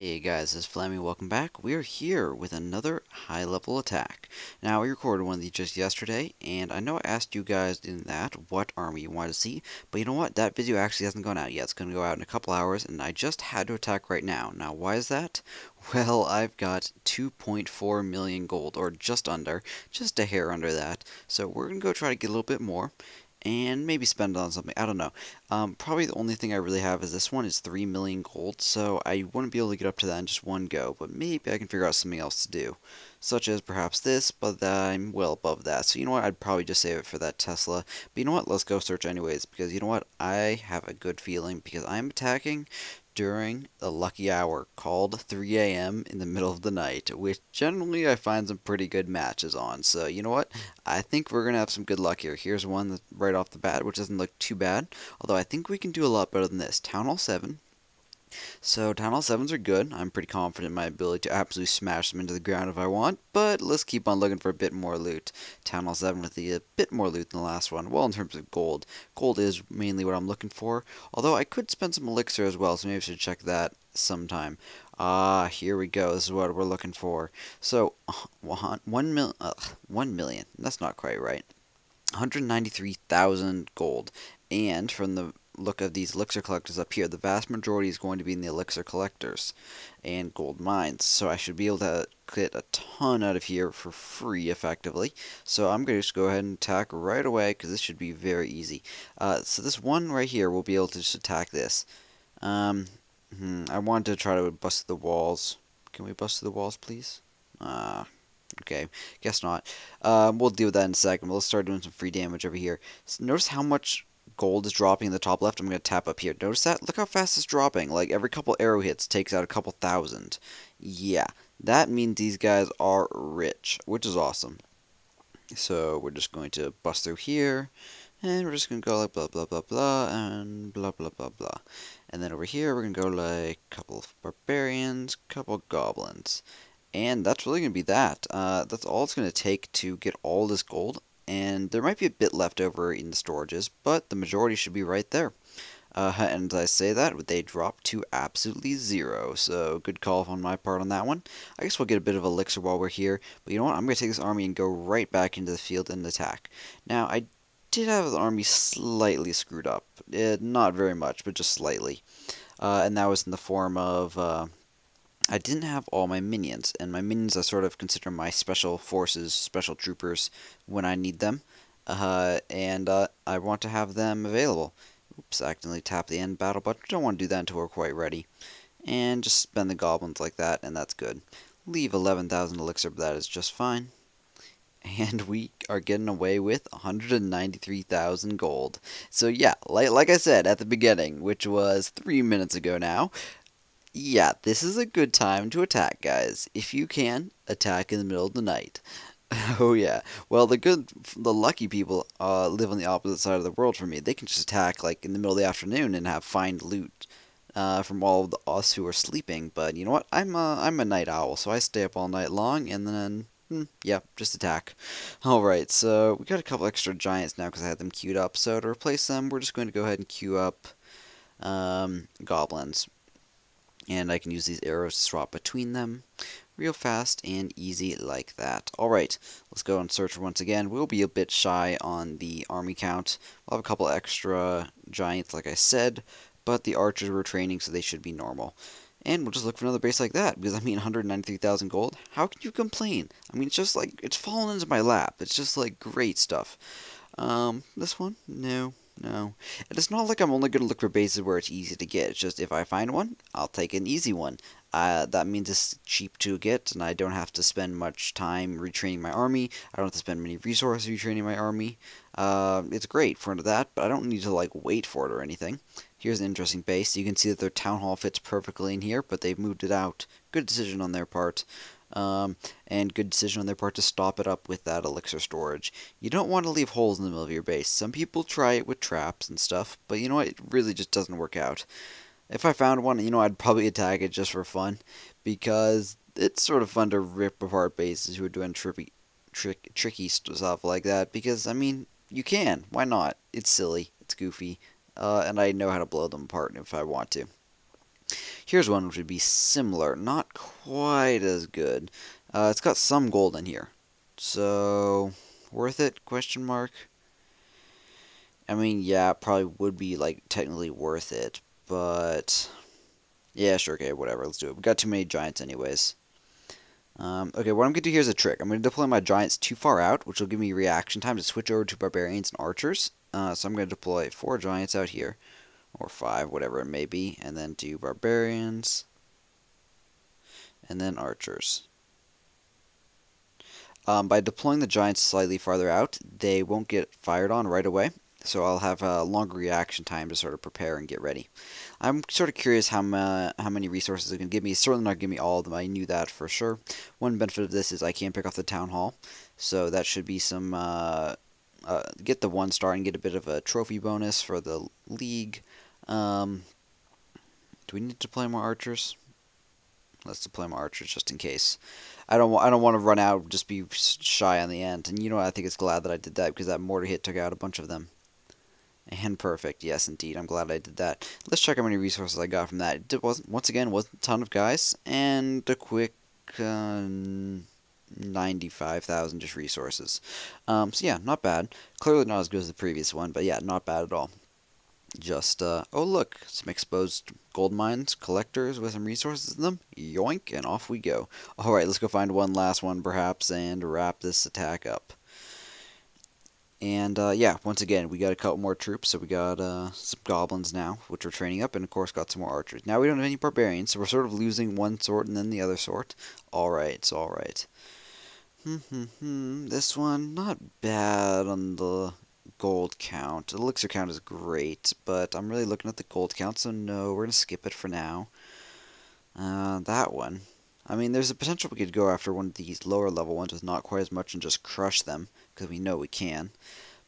Hey guys, this is Flammy, welcome back. We're here with another high-level attack. Now, we recorded one of these just yesterday, and I know I asked you guys in that what army you wanted to see, but you know what? That video actually hasn't gone out yet. It's going to go out in a couple hours, and I just had to attack right now. Now, why is that? Well, I've got 2.4 million gold, or just under, just a hair under that. So we're going to go try to get a little bit more, and maybe spend it on something. I don't know. Probably the only thing I really have is this one is 3 million gold, so I wouldn't be able to get up to that in just one go, but maybe I can figure out something else to do. Such as perhaps this, but I'm well above that. So you know what, I'd probably just save it for that Tesla. But you know what, let's go search anyways, because you know what, I have a good feeling, because I'm attacking during a lucky hour called 3 a.m. in the middle of the night, which generally I find some pretty good matches on. So you know what? I think we're going to have some good luck here. Here's one that right off the bat, which doesn't look too bad, although I think we can do a lot better than this. Town Hall 7. So Town Hall 7s are good. I'm pretty confident in my ability to absolutely smash them into the ground if I want, but let's keep on looking for a bit more loot. Town Hall 7 with a bit more loot than the last one. Well, in terms of gold. Gold is mainly what I'm looking for, although I could spend some elixir as well, so maybe I should check that sometime. Ah, here we go. This is what we're looking for. So, 1 million. That's not quite right. 193,000 gold. And from the look of these elixir collectors up here, the vast majority is going to be in the elixir collectors and gold mines. So I should be able to get a ton out of here for free, effectively. So I'm going to just go ahead and attack right away, because this should be very easy. So this one right here, we'll be able to just attack this. I wanted to try to bust through the walls. Can we bust through the walls, please? Okay, guess not. We'll deal with that in a second. But let's start doing some free damage over here. So notice how much gold is dropping in the top left. I'm going to tap up here. Notice that? Look how fast it's dropping. Like, every couple arrow hits takes out a couple thousand. Yeah, that means these guys are rich, which is awesome. So we're just going to bust through here. And we're just going to go like blah, blah, blah, blah, and blah, blah, blah, blah. And then over here, we're going to go like a couple of barbarians, couple goblins. And that's really going to be that. That's all it's going to take to get all this gold. And there might be a bit left over in the storages, but the majority should be right there. And as I say that, they drop to absolutely zero. So good call on my part on that one. I guess we'll get a bit of elixir while we're here. But you know what? I'm going to take this army and go right back into the field and attack. Now, I did have the army slightly screwed up. Not very much, but just slightly. And that was in the form of I didn't have all my minions, and my minions I sort of consider my special forces, special troopers, when I need them, and I want to have them available. Oops, I accidentally tapped the end battle button. Don't want to do that until we're quite ready. And just spend the goblins like that, and that's good. Leave 11,000 elixir, but that is just fine. And we are getting away with 193,000 gold. So yeah, like I said at the beginning, which was 3 minutes ago now, yeah, this is a good time to attack, guys. If you can, attack in the middle of the night. Oh yeah. Well, the lucky people live on the opposite side of the world from me. They can just attack like in the middle of the afternoon and find loot from all of us who are sleeping. But you know what? I'm a night owl, so I stay up all night long, and then yeah, just attack. Alright, so we got a couple extra giants now because I had them queued up. So to replace them, we're just going to go ahead and queue up goblins. And I can use these arrows to swap between them real fast and easy like that. Alright, let's go and search once again. We'll be a bit shy on the army count. We'll have a couple extra giants, like I said, but the archers were training, so they should be normal. And we'll just look for another base like that, because I mean 193,000 gold. How can you complain? I mean, it's just like, it's fallen into my lap. It's just like great stuff. This one? No. No. And it's not like I'm only going to look for bases where it's easy to get. It's just if I find one, I'll take an easy one. That means it's cheap to get, and I don't have to spend much time retraining my army. I don't have to spend many resources retraining my army. It's great for that, but I don't need to like wait for it or anything. Here's an interesting base. You can see that their town hall fits perfectly in here, but they've moved it out. Good decision on their part. And good decision on their part to stop it up with that elixir storage. You don't want to leave holes in the middle of your base. Some people try it with traps and stuff, but you know what? It really just doesn't work out. If I found one, you know, I'd probably attack it just for fun, because it's sort of fun to rip apart bases who are doing tricky stuff like that, because, I mean, you can. Why not? It's silly. It's goofy. And I know how to blow them apart if I want to. Here's one which would be similar, not quite as good. It's got some gold in here. So, worth it? Question mark. I mean, yeah, it probably would be, like, technically worth it, but yeah, sure, okay, whatever, let's do it. We've got too many giants anyways. Okay, what I'm going to do here is a trick. I'm going to deploy my giants too far out, which will give me reaction time to switch over to barbarians and archers. So I'm going to deploy 4 giants out here, or 5, whatever it may be, and then do barbarians, and then archers. By deploying the giants slightly farther out, they won't get fired on right away, so I'll have a longer reaction time to sort of prepare and get ready. I'm sort of curious how many resources it can give me. It's certainly not going to give me all of them. I knew that for sure. One benefit of this is I can pick off the town hall, so that should be some get the 1 star and get a bit of a trophy bonus for the league. Do we need to play more archers? Let's deploy more archers just in case. I don't want to run out, just be shy on the end. And you know what? I think it's glad that I did that because that mortar hit took out a bunch of them. And perfect, yes indeed. I'm glad I did that. Let's check how many resources I got from that. It wasn't, once again, wasn't a ton of guys, and a quick 95,000 just resources. So yeah, not bad. Clearly not as good as the previous one, but yeah, not bad at all. Just, oh look, some exposed gold mines, collectors with some resources in them. Yoink, and off we go. Alright, let's go find one last one perhaps and wrap this attack up. And yeah, once again, we got a couple more troops, so we got some goblins now, which we're training up, and of course got some more archers. Now we don't have any barbarians, so we're sort of losing one sort and then the other sort. Alright, it's alright. This one, not bad on the gold count. The elixir count is great, but I'm really looking at the gold count, so no, we're going to skip it for now. That one. I mean, there's a potential we could go after one of these lower level ones with not quite as much and just crush them, because we know we can.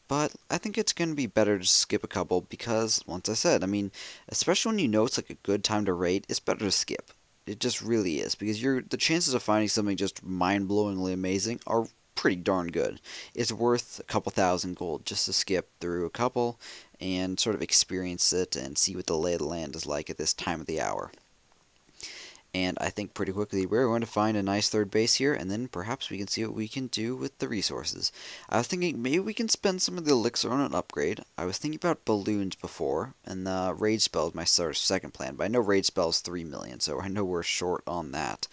But I think it's going to be better to skip a couple because, once I said, I mean, especially when you know it's like a good time to raid, it's better to skip. It just really is, because the chances of finding something just mind-blowingly amazing are pretty darn good. It's worth a couple thousand gold just to skip through a couple and sort of experience it and see what the lay of the land is like at this time of the hour. And I think pretty quickly we're going to find a nice third base here, and then perhaps we can see what we can do with the resources. I was thinking maybe we can spend some of the elixir on an upgrade. I was thinking about balloons before, and the raid spell is my sort of second plan, but I know raid spell is 3 million, so I know we're short on that.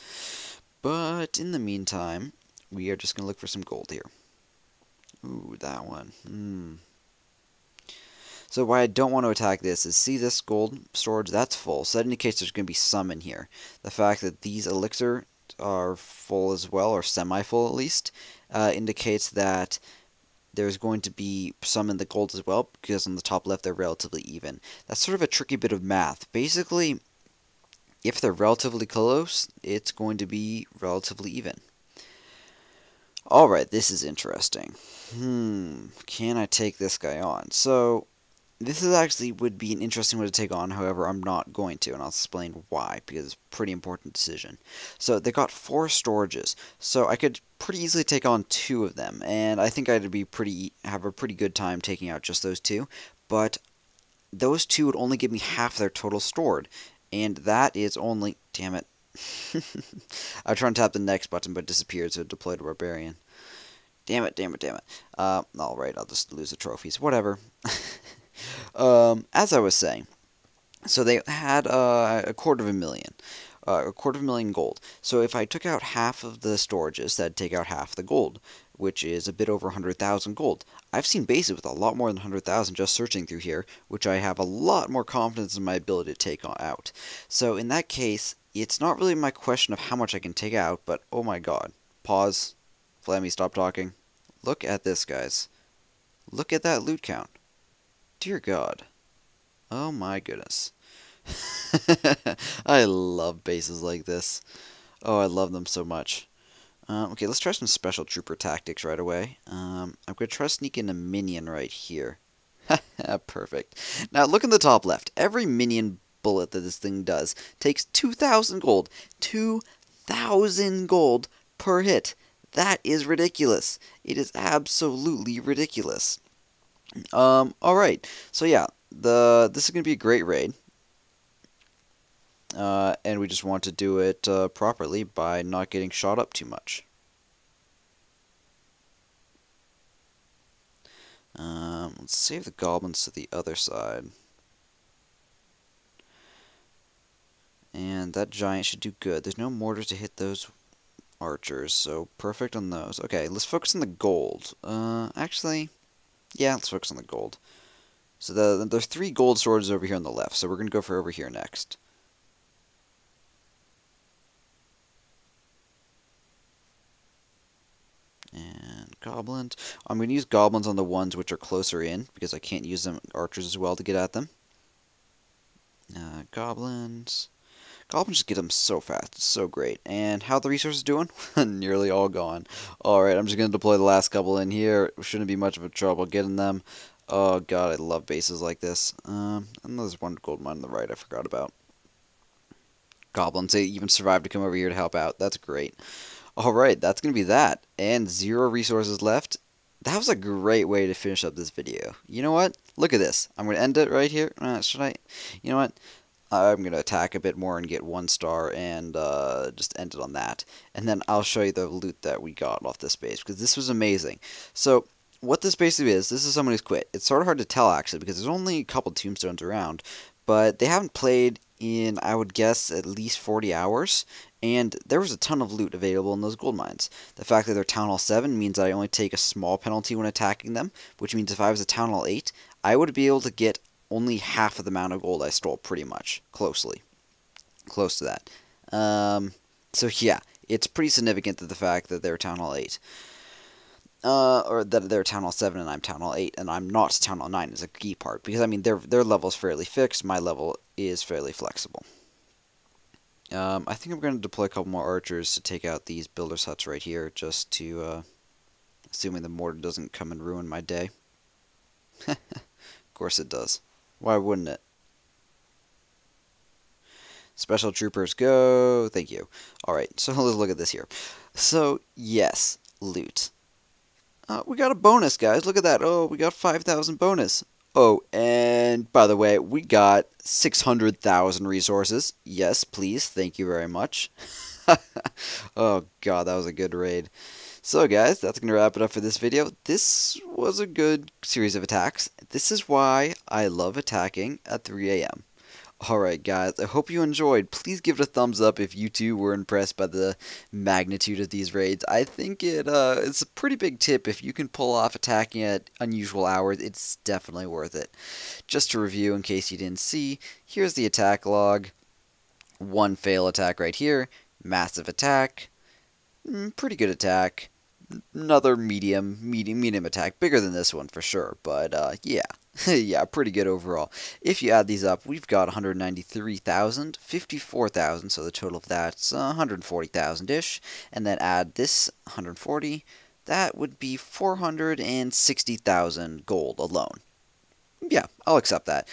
But in the meantime, we are just going to look for some gold here. Ooh, that one. So why I don't want to attack this is, see this gold storage? That's full, so that indicates there's going to be some in here. The fact that these elixir are full as well, or semi-full at least, indicates that there's going to be some in the gold as well, because on the top left they're relatively even. That's sort of a tricky bit of math. Basically, if they're relatively close, it's going to be relatively even. Alright, this is interesting. Can I take this guy on? So, this is actually would be an interesting one to take on, however, I'm not going to, and I'll explain why, because it's a pretty important decision. So, they got 4 storages, so I could pretty easily take on 2 of them, and I think I'd have a pretty good time taking out just those 2, but those 2 would only give me half their total stored, and that is only, damn it, I tried to tap the next button, but it disappeared, so it deployed a barbarian. Damn it. Alright, I'll just lose the trophies. Whatever. As I was saying, so they had a quarter of a million gold. So if I took out half of the storages, that'd take out half the gold, which is a bit over 100,000 gold. I've seen bases with a lot more than 100,000 just searching through here, which I have a lot more confidence in my ability to take out. So in that case, it's not really my question of how much I can take out, but oh my god. Pause. Flammy, stop talking. Look at this, guys. Look at that loot count. Dear God. Oh my goodness. I love bases like this. Oh, I love them so much. Okay, let's try some special trooper tactics right away. I'm going to try to sneak in a minion right here. Perfect. Now, look in the top left. Every minion bullet that this thing does takes 2,000 gold. 2,000 gold per hit. That is ridiculous. It is absolutely ridiculous. Alright. So yeah, this is going to be a great raid. and we just want to do it properly by not getting shot up too much. Let's save the goblins to the other side. And that giant should do good. There's no mortar to hit those archers, so perfect on those. Okay, let's focus on the gold. Actually, yeah, let's focus on the gold. So there's 3 gold swords over here on the left, so we're going to go for over here next. And goblins. I'm going to use goblins on the ones which are closer in, because I can't use them archers as well to get at them. Goblins. Goblins just get them so fast. It's so great. And how are the resources doing? Nearly all gone. Alright, I'm just going to deploy the last couple in here. Shouldn't be much of a trouble getting them. Oh god, I love bases like this. And there's one gold mine on the right I forgot about. Goblins, they even survived to come over here to help out. That's great. Alright, that's going to be that. And 0 resources left. That was a great way to finish up this video. You know what? Look at this. I'm going to end it right here. Should I? You know what? I'm going to attack a bit more and get 1 star and just end it on that. And then I'll show you the loot that we got off this base, because this was amazing. So, what this basically is, this is someone who's quit. It's sort of hard to tell, actually, because there's only a couple tombstones around. But they haven't played in, I would guess, at least 40 hours. And there was a ton of loot available in those gold mines. The fact that they're Town Hall 7 means I only take a small penalty when attacking them, which means if I was a Town Hall 8, I would be able to get only half of the amount of gold I stole, pretty much. Close to that. So yeah, it's pretty significant that the fact that they're Town Hall 8. Or that they're Town Hall 7 and I'm Town Hall 8, and I'm not Town Hall 9 is a key part. Because, I mean, their level is fairly fixed, my level is fairly flexible. I think I'm going to deploy a couple more archers to take out these builders' huts right here, just to, assuming the mortar doesn't come and ruin my day. Of course it does. Why wouldn't it? Special troopers go. Thank you. Alright, so let's look at this here. So, yes, loot. We got a bonus, guys. Look at that. Oh, we got 5,000 bonus. Oh, and by the way, we got 600,000 resources. Yes, please. Thank you very much. Oh, God, that was a good raid. So, guys, that's going to wrap it up for this video. This was a good series of attacks. This is why I love attacking at 3 a.m. Alright guys, I hope you enjoyed. Please give it a thumbs up if you too were impressed by the magnitude of these raids. I think it's a pretty big tip. If you can pull off attacking at unusual hours, it's definitely worth it. Just to review in case you didn't see, here's the attack log. 1 fail attack right here. Massive attack. Pretty good attack. Another medium attack. Bigger than this one for sure, but yeah. Yeah, pretty good overall. If you add these up, we've got 193,000, 54,000, so the total of that's 140,000-ish, and then add this 140, that would be 460,000 gold alone. Yeah, I'll accept that.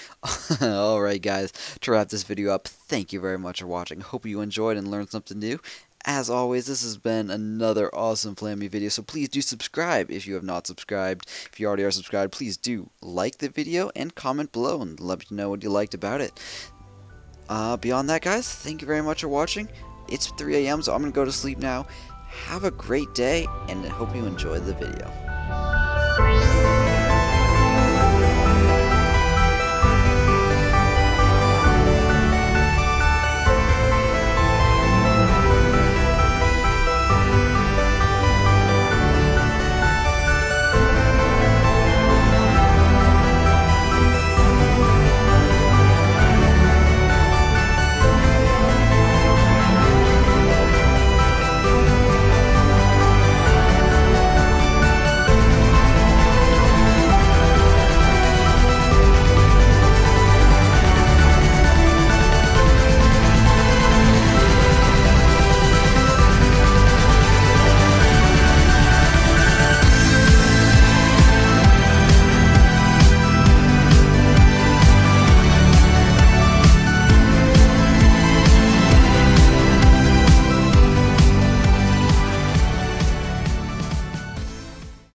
Alright guys, to wrap this video up, thank you very much for watching. Hope you enjoyed and learned something new. As always, this has been another awesome Flammy video, so please do subscribe if you have not subscribed. If you already are subscribed, please do like the video and comment below and let me know what you liked about it. Beyond that, guys, thank you very much for watching. It's 3 a.m., so I'm going to go to sleep now. Have a great day, and I hope you enjoyed the video.